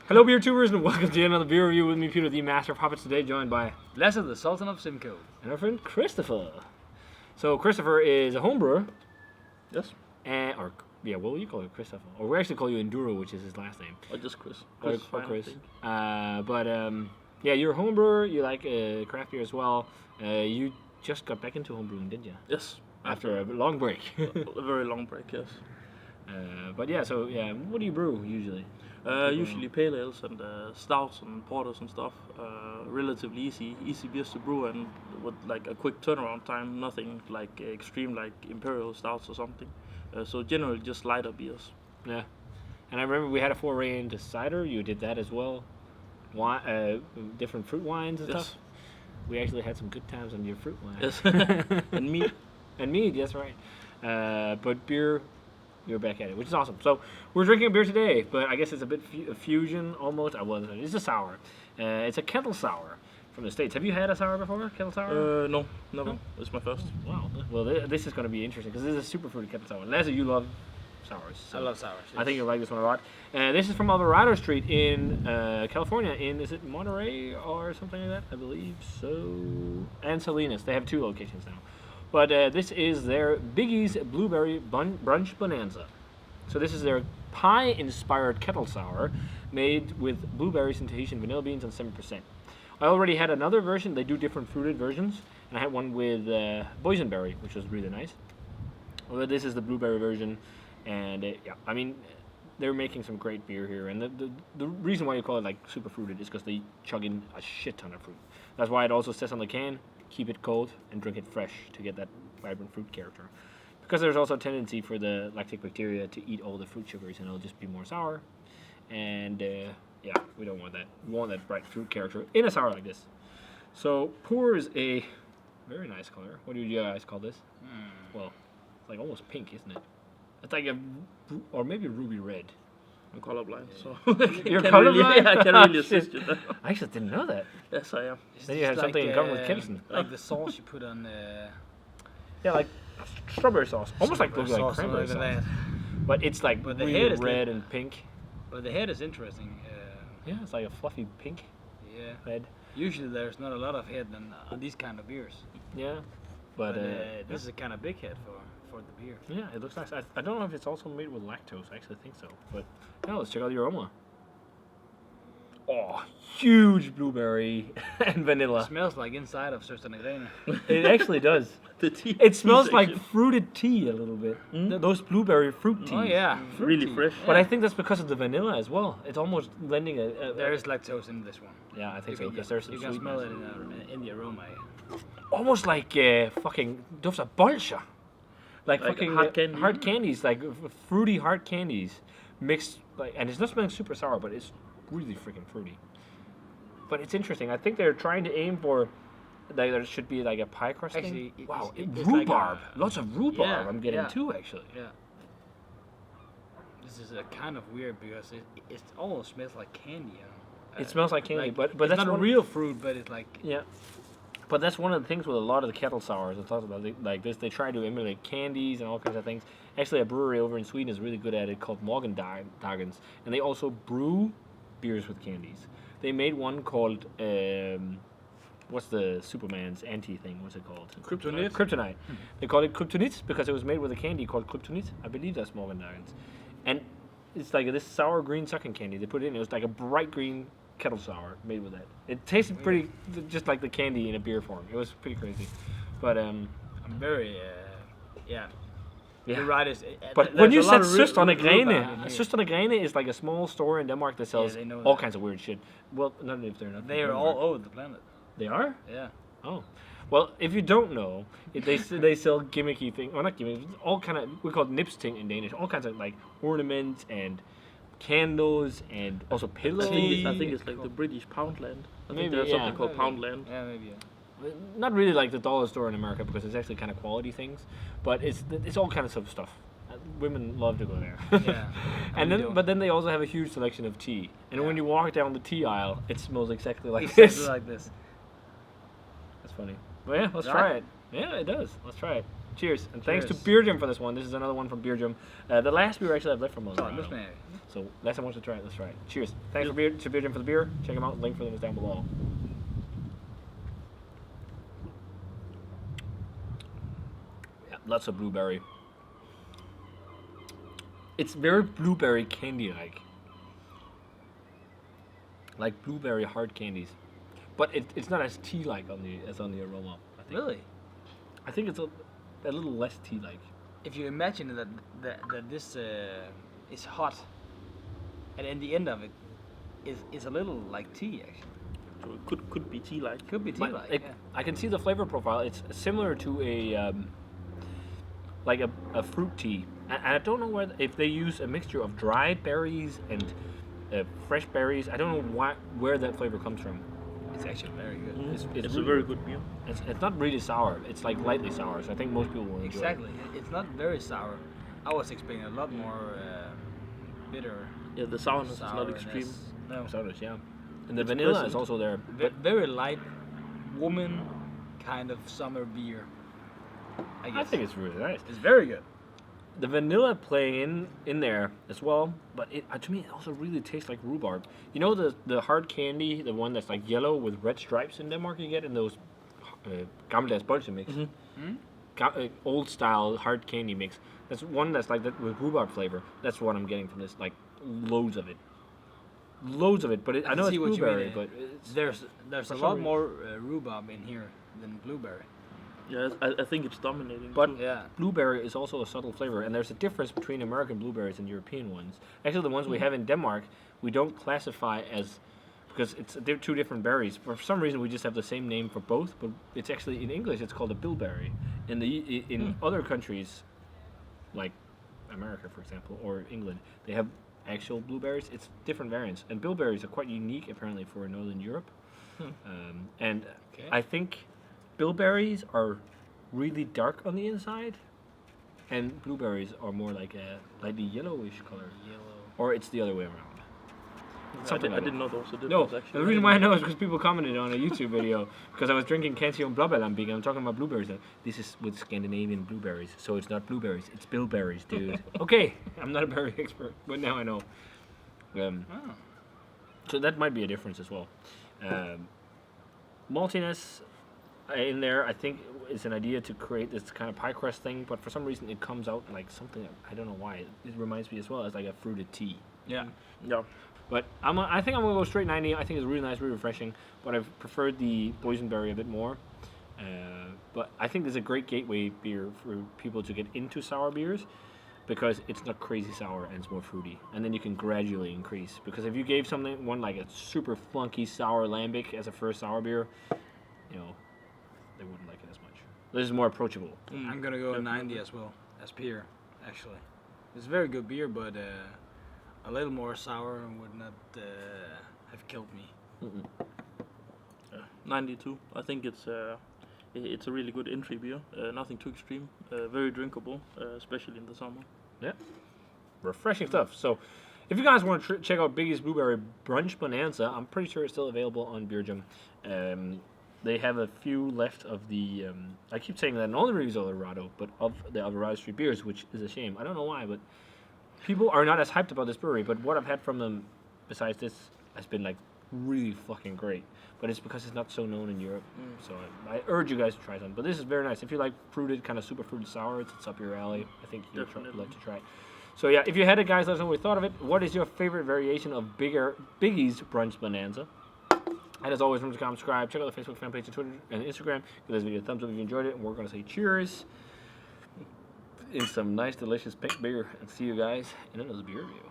Hello, beer tubers, and welcome to another beer review with me, Peter, the Master of Puppets. Today, joined by Lasse, the Sultan of Simcoe, and our friend Christopher. So Christopher is a home brewer. Yes. What will you call it, Christopher? Or we actually call you Enduro, which is his last name. Or just Chris. Chris. You're a home brewer. You like craft beer as well. You just got back into home brewing, didn't you? Yes. After a long break. A very long break, yes. What do you brew usually? Usually pale ales and stouts and porters and stuff. Relatively easy beers to brew and with like a quick turnaround time. Nothing like extreme like imperial stouts or something. So generally just lighter beers. Yeah. And I remember we had a foray into cider. You did that as well. Different fruit wines and stuff. We actually had some good times on your fruit wine. Yes. And meat. And meat, that's right. But beer, you're back at it, which is awesome. So we're drinking a beer today, but I guess it's a bit a fusion almost. It's a sour. It's a kettle sour from the States. Have you had a sour before? Kettle sour? No, never. No? It's my first. Wow. Well, this is going to be interesting because this is a super fruity kettle sour. Lasse, you love sours. I love sours. Yes. I think you'll like this one a lot. This is from Alvarado Street in California. Is it Monterey or something like that? I believe so. And Salinas. They have two locations now. But this is their Biggie's Blueberry Brunch Bonanza. So this is their pie-inspired kettle sour made with blueberries and Tahitian vanilla beans and 7%. I already had another version. They do different fruited versions. And I had one with boysenberry, which was really nice. Well, this is the blueberry version. And they're making some great beer here. And the reason why you call it like super fruited is because they chug in a shit ton of fruit. That's why it also says on the can, keep it cold and drink it fresh to get that vibrant fruit character. Because there's also a tendency for the lactic bacteria to eat all the fruit sugars and it'll just be more sour. And we don't want that. We want that bright fruit character in a sour like this. So pour is a very nice color. What do you guys call this? Well, it's like almost pink, isn't it? It's like or maybe ruby red. I'm colorblind, so you're colorblind? I can't really assist you there. I actually didn't know that. Yes, I am. Then you have something in common with Kimson. Like the sauce you put on. Yeah, like strawberry sauce. Almost like cranberry sauce. But it's like really red and pink. But the head is interesting. Yeah, it's like a fluffy pink. Yeah. Head. Usually there's not a lot of head on these kind of beers. Yeah. But this is a kind of big head for the beer. Yeah, it looks nice. I don't know if it's also made with lactose. I actually think so. But now let's check out the aroma. Oh, huge blueberry and vanilla. It smells like inside of Sösternegrene. It actually does. The tea. It smells like fruited tea a little bit. Those blueberry fruit teas. Oh yeah, really tea. fresh. But I think that's because of the vanilla as well. It's almost lending there is lactose in this one. Yeah, I think so. Because there's some you can sweetness. smell it in the aroma. Almost like fucking dufts of bolsha. Like fucking hard candies, like fruity hard candies, mixed and it's not smelling super sour, but it's really freaking fruity. But it's interesting. I think they're trying to aim for there should be like a pie crust thing. Wow, rhubarb, like lots of rhubarb. I'm getting too actually. Yeah. This is a kind of weird because it almost smells like candy. You know? It smells like candy, but it's that's not a real fruit, but it's like But that's one of the things with a lot of the kettle sours I talked about. Like this, they try to emulate candies and all kinds of things. Actually, a brewery over in Sweden is really good at it called Morgendagens, and they also brew beers with candies. They made one called what's the Superman's anti-thing? What's it called? Kryptonite. Kryptonite. They call it Kryptonite because it was made with a candy called Kryptonite. I believe that's Morgendagens. And it's like this sour green sucking candy. They put it in. It was like a bright green kettle sour made with that. It tasted pretty just like the candy in a beer form. It was pretty crazy. But I'm very You're right. But when you said Søsternegrene is like a small store in Denmark that sells all kinds of weird shit. Well, not if they're not. They are all over the planet. They are? Yeah. Oh. Well, if you don't know, they sell gimmicky things. Well, not gimmicky. All kind of, we call it nipsting in Danish. All kinds of like ornaments and candles and also pillows. I think it's like the British Poundland. I think there's something called Poundland. Yeah, maybe. Not really like the dollar store in America because it's actually kind of quality things, but it's all kinds of stuff. Women love to go there. Yeah. But then they also have a huge selection of tea, and when you walk down the tea aisle, it smells exactly like this. Exactly like this. That's funny. Well, yeah, let's try it. Yeah, it does. Let's try it. Cheers. And thanks to Cheers. Beer Gym for this one. This is another one from Beer Gym. The last beer actually I've left from Så, Alvarado. nu smager vi. So last time I want to try it, let's try it. Cheers. Thanks to Beer Gym for the beer. Check them out. Link for them is down below. Yeah, lots of blueberry. It's very blueberry candy-like. Like blueberry hard candies. But it's not as tea-like as on the aroma, I think. Really? I think it's a little less tea-like. If you imagine that this is hot, and in the end of it is a little like tea actually. So it could be tea-like. Could be tea like. Yeah. I can see the flavor profile. It's similar to a like a fruit tea. And I don't know if they use a mixture of dried berries and fresh berries. I don't know where that flavor comes from. It's actually very good. Mm. It's really a very good beer. It's not really sour. It's like lightly sour. So I think most people will enjoy Exactly. It's not very sour. I was expecting a lot more bitter. Yeah, the sourness is not sourness. extreme. No. it. Sourness, yeah. And the It's vanilla pleasant. is also there. But Very light woman kind of summer beer. I guess. I think it's really nice. it's very good. The vanilla playing in there as well, but to me it also really tastes like rhubarb. You know the hard candy, the one that's like yellow with red stripes in Denmark you get in those gammeldags bolsje mix. Old style hard candy mix. That's one that's like that with rhubarb flavor. That's what I'm getting from this, like loads of it. Loads of it, but I know it's see what you blueberry, mean. but it's, There's For a some lot reason- more rhubarb in here than blueberry. Yeah, I think it's dominating. But too. Yeah. blueberry is also a subtle flavor, and there's a difference between American blueberries and European ones. Actually, the ones we have in Denmark, we don't classify as, because they're two different berries. For some reason, we just have the same name for both, but it's actually, in English, it's called a bilberry. In other countries, like America, for example, or England, they have actual blueberries. It's different variants, and bilberries are quite unique, apparently, for Northern Europe. And Okay. I think bilberries are really dark on the inside, and blueberries are more like a lightly yellowish color. Yellow. Or it's the other way around. Something I like didn't know there was a No, difference the actually. reason why I know is because people commented on a YouTube video because I was drinking Cantion Blåbærlambik and I'm talking about blueberries. This is with Scandinavian blueberries, so it's not blueberries, it's bilberries, dude. Okay, I'm not a berry expert, but now I know. Oh. So that might be a difference as well. Maltiness in there, I think, is an idea to create this kind of pie crust thing, but for some reason it comes out like something, I don't know why. It reminds me as well as like a fruited tea. Yeah. Yeah. But I think I'm going to go straight 90. I think it's really nice, really refreshing, but I've preferred the boysenberry a bit more. But I think this is a great gateway beer for people to get into sour beers because it's not crazy sour and it's more fruity. And then you can gradually increase. Because if you gave one like a super funky sour lambic as a first sour beer, you know, they wouldn't like it as much. This is more approachable. I'm gonna go 90 as well as beer. Actually, it's a very good beer, but a little more sour would not have killed me. 92. I think it's a really good entry beer. Nothing too extreme. Very drinkable, especially in the summer. Yeah. Refreshing stuff. So, if you guys want to check out Biggie's Blueberry Brunch Bonanza, I'm pretty sure it's still available on Beer Gym. They have a few left of the, I keep saying that in all the reviews of Alvarado, but of the Alvarado Street beers, which is a shame. I don't know why, but people are not as hyped about this brewery, but what I've had from them besides this has been like really fucking great. But it's because it's not so known in Europe. So I urge you guys to try some. But this is very nice. If you like fruited, kind of super fruited sour, it's up your alley. I think you'd like to try it. So yeah, if you had it, guys, let us know what you thought of it. What is your favorite variation of Biggie's Brunch Bonanza? And as always, remember to comment, subscribe, check out the Facebook fan page and Twitter and Instagram. Give this video a thumbs up if you enjoyed it. And we're going to say cheers in some nice, delicious pink beer. And see you guys in another beer review.